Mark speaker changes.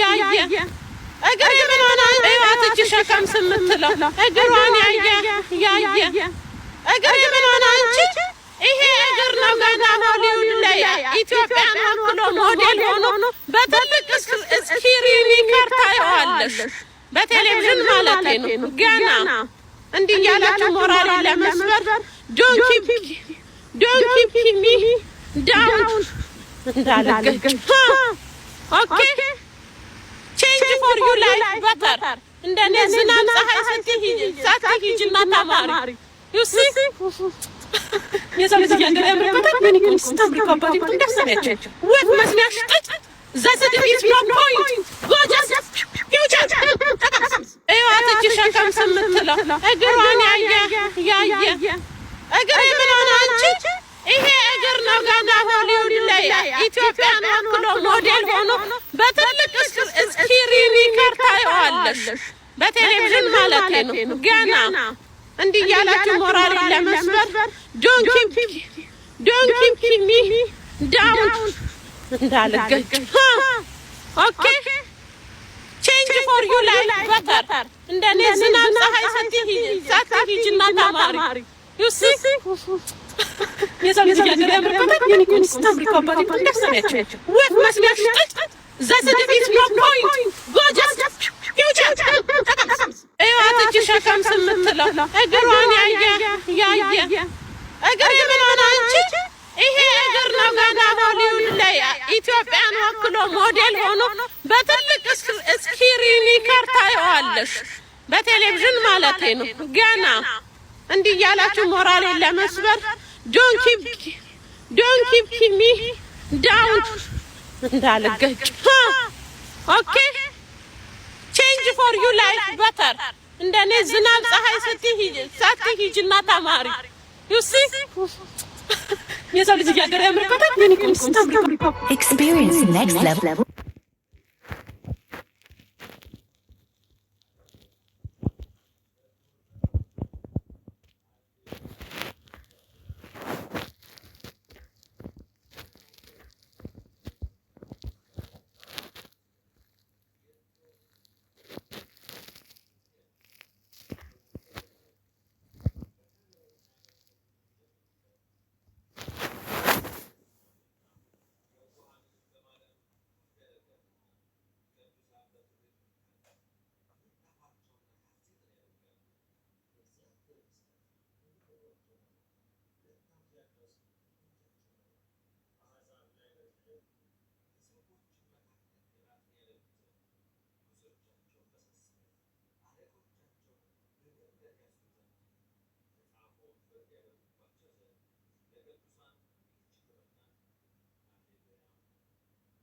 Speaker 1: ያየ እግሬ ምን ሆነ እባትሽ ሸከም ስምትለው እግሯን ያየ እግሬ ምን ሆነ አንቺ ይሄ እግር ነው ገና ሆሊውድ ላይ ኢትዮጵያን ወክሎ ሞዴል ሆኖ በትልቅ ስክሪን ታየዋለሽ በቴሌቪዥን ማለት ነው ገና እንዲህ ያላችሁ ሞራል ለመስበር ዶንት ኪፕ ሚ ዳውን እንዳልገጭ ኦኬ change for you life better እንደኔ ዝናብ ፀሐይ ስትሂጂና ተማሪ you see የሰው ልጅ ያገረ ያምርበታል ምን ይሁን ስታምርባባት እንደሰነች ወት መስሚያሽ ጥጥ that is no point go just እባትሽ ሸከም ስምትለው እግሯን ያየ እግሬ ምን ሆነ አንቺ ይሄ እግር ነው ገና ሆሊውድ ላይ ኢትዮጵያን ወክሎ ሞዴል ሆኖ በትልቅ ስክሪን ታየዋለሽ በቴሌቪዥን ማለት ነው ገና እንዲህ ያላችሁ ሞራል ለመስበር ዶንት ኪፕ ሚ ዳውን እንዳልገጭ ኦኬ change for you life better እንደኔ ዝናብ ፀሐይ ስትሂጂና ተማሪ you see የሰው ልጅ ያገረ ያምርበታል ምን ይሁን ስታምርባባት እንደሰነች ወት መስሚያሽ ጥጥ that is no point go just እባትሽ ሸከም ስምትለው እግሯን ያየ እግሬ ምን ሆነ አንቺ ይሄ እግር ነው ገና ሆሊውድ ላይ ኢትዮጵያን ወክሎ ሞዴል ሆኖ በትልቅ ስክሪን ታየዋለሽ በቴሌቪዥን ማለት ነው ገና እንዲህ ያላችሁ ሞራል ለመስበር ዶንት ኪፕ ሚ ዳውን እንዳልገጭ ኦኬ change for you life better እንደኔ ዝናብ ፀሐይ ስትሂጂና ተማሪ you see የሰው ልጅ ያገረ ያምርበታል ምን ይሁን ስታምርባባት
Speaker 2: Experience next level